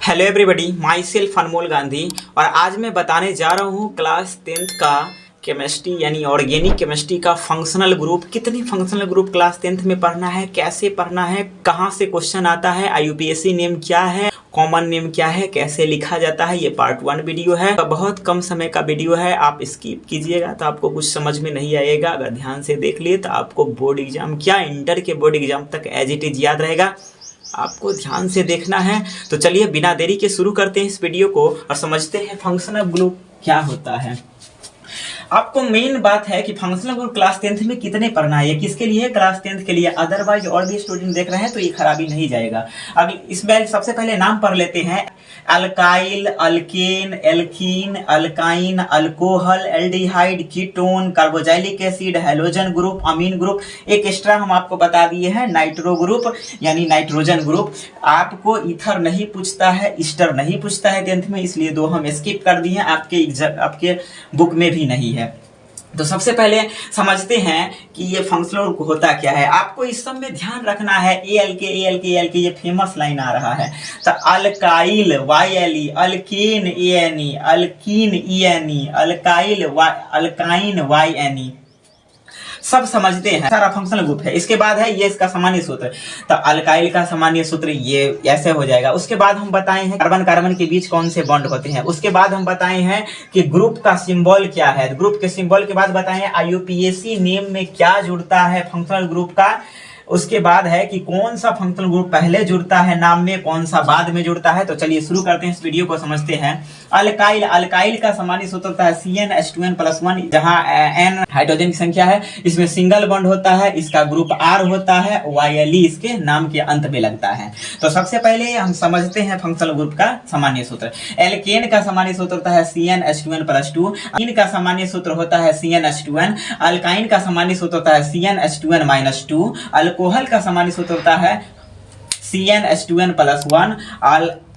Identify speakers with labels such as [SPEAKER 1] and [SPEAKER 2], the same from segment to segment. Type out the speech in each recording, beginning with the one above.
[SPEAKER 1] Hello everybody, my self अनमोल गांधी। और आज मैं बताने जा रहा हूँ क्लास 10th का केमिस्ट्री यानी ऑर्गेनिक केमिस्ट्री का फंक्शनल ग्रुप। कितनी फंक्शनल ग्रुप क्लास 10th में पढ़ना है, कैसे पढ़ना है, कहाँ से क्वेश्चन आता है, आईयूपीएसी नेम क्या है, कॉमन नेम क्या है, कैसे लिखा जाता है। ये पार्ट 1 वीडियो है, बहुत कम समय का वीडियो है। आप स्किप कीजिएगा तो आपको कुछ समझ में नहीं आएगा। अगर ध्यान से देख लिए तो आपको बोर्ड एग्जाम क्या, इंटर के बोर्ड एग्जाम तक एज इट इज याद रहेगा। आपको ध्यान से देखना है। तो चलिए बिना देरी के शुरू करते हैं इस वीडियो को और समझते हैं फंक्शनल ग्रुप क्या होता है। आपको मेन बात है कि फंक्शनल ग्रुप क्लास 10th में कितने पढ़ना है, ये किसके लिए है, क्लास 10th के लिए। अदरवाइज और भी स्टूडेंट देख रहे हैं तो ये खराबी नहीं जाएगा। अब इसमें सबसे पहले नाम पढ़ लेते हैं। Alkyl, alkane, alkene, alkyne, alcohol, aldehyde, ketone, carboxylic acid, halogen group, amine group. एक एक्स्ट्रा हम आपको बता दिए हैं, नाइट्रो ग्रुप यानी नाइट्रोजन ग्रुप। आपको ईथर नहीं पूछता है, ईस्टर नहीं पूछता है 10th में, इसलिए दो हम स्किप कर दिए हैं। आपके बुक में भी नहीं है। तो सबसे पहले समझते हैं कि ये फंक्शनल ग्रुप होता क्या है। आपको इस सब में ध्यान रखना है। ALK ये फेमस लाइन आ रहा है। तो alkyl YLE, alkane ANE, alkyne ENE, alkyl alkyne YNE, सब समझते हैं। सारा फंक्शनल ग्रुप है। इसके बाद है ये इसका सामान्य सूत्र। तो अल्काइल का सामान्य सूत्र ये ऐसे हो जाएगा। उसके बाद हम बताए हैं कार्बन कार्बन के बीच कौन से बॉन्ड होते हैं। उसके बाद हम बताए हैं कि ग्रुप का सिंबल क्या है। ग्रुप के सिंबल के बाद बताए हैं आईयूपीएसी नेम में क्या जुड़ता है फंक्शनल ग्रुप का। उसके बाद है कि कौन सा फंक्शनल ग्रुप पहले जुड़ता है नाम में, कौन सा बाद में जुड़ता है। तो चलिए शुरू करते हैं, इस वीडियो को समझते हैं। अल्काइल का सामान्य सूत्र होता है CnH2n+1, जहां N हाइड्रोजन की संख्या है। इसमें सिंगल बॉन्ड होता है, इसका ग्रुप R होता है, YLE इसके नाम के अंत में लगता है। तो सबसे पहले हम समझते हैं फंक्शनल ग्रुप का सामान्य सूत्र। एल्केन का सामान्य सूत्र होता है CnH2n+2, अमीन का सामान्य सूत्र होता है CnH2n, अल्काइन का सामान्य सूत्र होता है CnH2n-2, अल्कोहल का सामान्य सूत्र होता है CnH2n+1।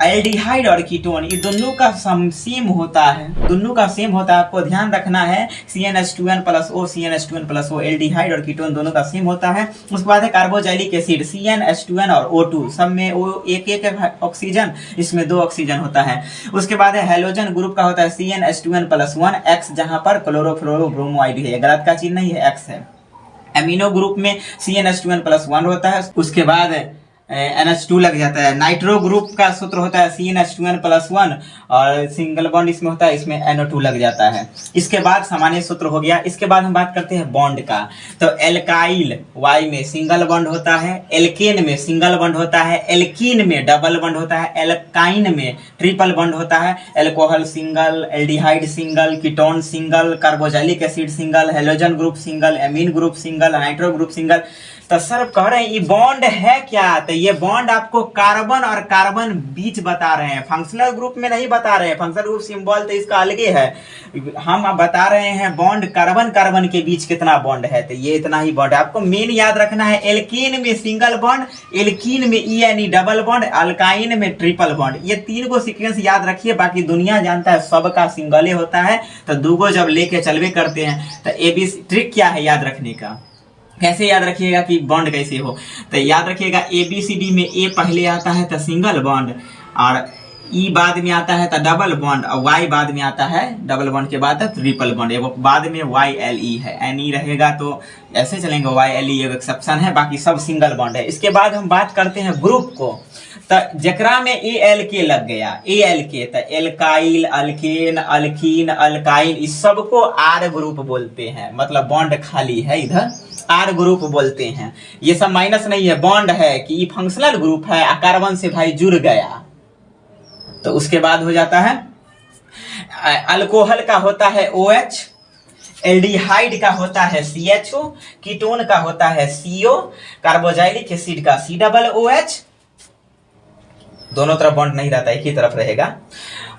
[SPEAKER 1] एल्डिहाइड और कीटोन ये दोनों का सेम होता है, दोनों का सेम होता है। आपको ध्यान रखना है CnH2n+O, CnH2n+O, एल्डिहाइड और कीटोन दोनों का सेम होता है। उसके बाद है कार्बोक्सिलिक एसिड CnH2n और O2, सब में एक ऑक्सीजन, इसमें 2 ऑक्सीजन होता है। उसके बाद है हैलोजन ग्रुप का होता है CnH2n+1 X, जहां पर क्लोरोफ्लोरोब्रोमोआइड है, गलत का चिन्ह नहीं है, X है। एमिनो ग्रुप में CnH2n+1 होता है। उसके बाद NH2 लग जाता है। नाइट्रो ग्रुप का सूत्र होता है CnH2n+1 और सिंगल बॉन्ड इसमें होता है, इसमें NO2 लग जाता है। इसके बाद सामान्य सूत्र हो गया। इसके बाद हम बात करते हैं बॉन्ड का। तो एल्काइल Y में सिंगल बॉन्ड होता है, एल्केन में सिंगल बॉन्ड होता है, एल्कीन में डबल बॉन्ड होता है, एल्काइन में ट्रिपल बॉन्ड होता है, alcohol single, aldehyde single, ketone single, carboxylic acid single, halogen group single, amine group single, nitro group single. तो सर कह रहे हैं ये बॉन्ड है क्या। तो ये बॉन्ड आपको कार्बन और कार्बन बीच बता रहे हैं, फंक्शनल ग्रुप में नहीं बता रहे हैं। फंक्शनल ग्रुप सिंबल तो इसका अलग है, हम अब बता रहे हैं बॉन्ड कार्बन कार्बन के बीच कितना बॉन्ड है। तो ये इतना ही बॉन्ड है। आपको मेन याद रखना है, एल्कीन में सिंगल बॉन्ड, एल्कीन में ENE डबल बॉन्ड, अल्काइन में ट्रिपल बॉन्ड। ये 3 को सीक्वेंस याद रखिए। बाकी दुनिया जानता है सबका सिंगल होता है, तो 2 को जब लेके चलवे करते हैं तो ABC ट्रिक क्या है याद रखने का, कैसे याद रखिएगा कि बॉन्ड कैसे हो। तो याद रखिएगा ABCD में A पहले आता है तो सिंगल बॉन्ड, और E बाद में आता है तो डबल बॉन्ड, और Y बाद में आता है डबल बॉन्ड के बाद ट्रिपल बॉन्ड। एवं बाद में YLE है, NE रहेगा तो ऐसे चलेंगे, YLE एक एक्सेप्शन है, बाकी सब सिंगल बॉन्ड है। इसके बाद हम बात करते हैं ग्रुप को। तो जकरा में ALK लग गया, ALK, तो एल्काइल, अल्केन, अल्कीन, अल्काइन, इस सबको R ग्रुप बोलते हैं। मतलब बॉन्ड खाली है, इधर R ग्रुप बोलते हैं। ये सब माइनस नहीं है, बॉन्ड है कि ये फंक्शनल ग्रुप है, कार्बन से भाई जुड़ गया। तो उसके बाद हो जाता है अल्कोहल का होता है OH, एल्डिहाइड का होता है CHO, कीटोन का होता है CO, कार्बोक्सिलिक एसिड का COOH। दोनों तरफ बॉन्ड नहीं रहता, एक ही तरफ रहेगा।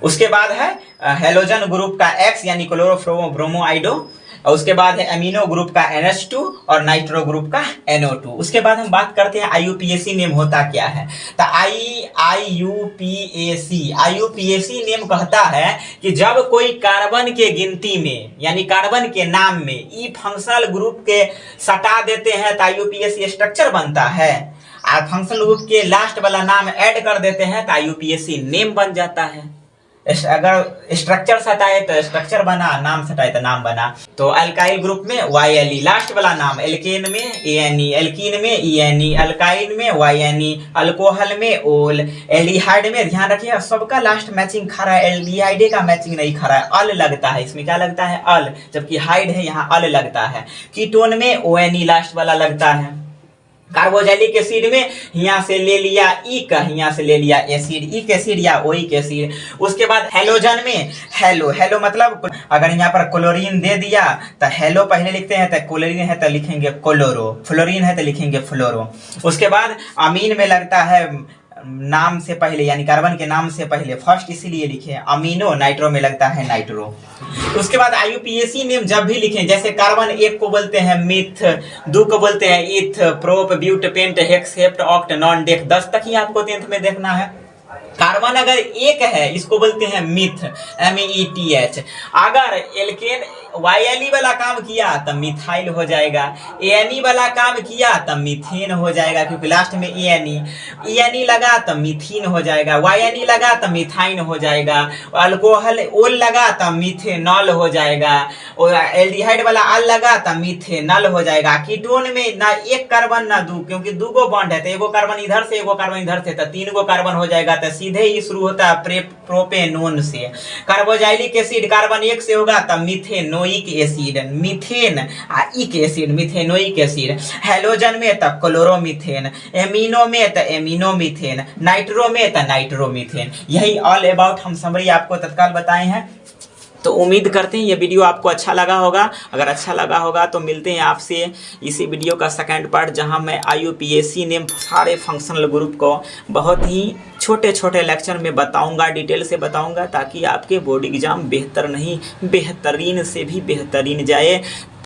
[SPEAKER 1] उसके बाद है हैलोजन ग्रुप का X यानी क्लोरोफ्लोरोब्रोमोआइडो, और उसके बाद है अमीनो ग्रुप का NH2 और नाइट्रो ग्रुप का NO2। उसके बाद हम बात करते हैं आईयूपीएसी नेम होता क्या है। तो आईयूपीएसी नेम कहता है कि जब कोई कार्बन के गिनती में यानी कार्बन के नाम में ई फंक्शनल ग्रुप के सटा देते हैं तो आईयूपीएसी स्ट्रक्चर बनता है। फंक्शनल ग्रुप के लास्ट वाला नाम ऐड कर देते हैं तो IUPAC नेम बन जाता है। अगर स्ट्रक्चर हटाए तो स्ट्रक्चर बना, नाम हटाए तो नाम बना। तो अल्काइल ग्रुप में YLE लास्ट वाला नाम, एल्केन में ANE, एल्कीन में ENE, अल्काइन में YNE, अल्कोहल में ओल, एल्डिहाइड में ध्यान रखिए सबका लास्ट मैचिंग खा रहा है, एल्डिहाइड का मैचिंग नहीं खा रहा है, अल लगता है इसमें, क्या लगता है अल, जबकि हाइड है यहाँ अल लगता है। कीटोन में ONE लास्ट वाला लगता है। कार्बोक्सिलिक एसिड में यहाँ से ले लिया इक, यहाँ से ले लिया एसिड, इक एसिड या ओइक एसिड। उसके बाद हेलोजन में हेलो मतलब अगर यहाँ पर क्लोरीन दे दिया तो हेलो पहले लिखते हैं, तो क्लोरीन है तो लिखेंगे क्लोरो, फ्लोरीन है तो लिखेंगे फ्लोरो। उसके बाद अमीन में लगता है नाम से पहले, यानी कार्बन के नाम से पहले फर्स्ट इसीलिए लिखे अमीनो, नाइट्रो में लगता है नाइट्रो। उसके बाद IUPAC नेम जब भी लिखें, जैसे कार्बन एक को बोलते हैं मिथ, दो को बोलते हैं eth, prop, but, pent, hex, hept, oct, non, dec, 10 तक ही आपको 10th में देखना है। कार्बन अगर एक है इसको बोलते हैं मिथ, METH। अगर एल्केन YLE वाला काम किया तब मिथाइल हो जाएगा, ANE वाला काम किया तब मीथेन हो जाएगा, क्योंकि लास्ट में ENE लगा तब मीथीन हो जाएगा, YNE लगा तब मिथाइन हो जाएगा, अल्कोहल ओल लगा तब मिथेनॉल हो जाएगा, और एल्डिहाइड वाला अल लगा तब मिथेनॉल हो जाएगा। कीटोन में ना एक कार्बन ना दो, क्योंकि दो गो बॉन्ड है तो एगो कार्बन इधर से एगो कार्बन इधर से, तो 3 गो कार्बन हो जाएगा, तो सीधे ही शुरू होता है प्रोपेनोन से। कार्बोक्सिलिक एसिड कार्बन एक से होगा तब मिथेनोइक एसिड, मीथेन इक एसिड, मिथेनोइक एसिड। हेलोजन में तब क्लोरोमीथेन, एमिनो में तो एमिनोमीथेन, नाइट्रो में तो नाइट्रोमीथेन। यही ऑल अबाउट हम समरी आपको तत्काल बताए हैं। तो उम्मीद करते हैं ये वीडियो आपको अच्छा लगा होगा। अगर अच्छा लगा होगा तो मिलते हैं आपसे इसी वीडियो का सेकंड पार्ट, जहां मैं IUPAC नेम सारे फंक्शनल ग्रुप को बहुत ही छोटे छोटे लेक्चर में बताऊंगा, डिटेल से बताऊंगा, ताकि आपके बोर्ड एग्जाम बेहतर नहीं बेहतरीन से भी बेहतरीन जाए।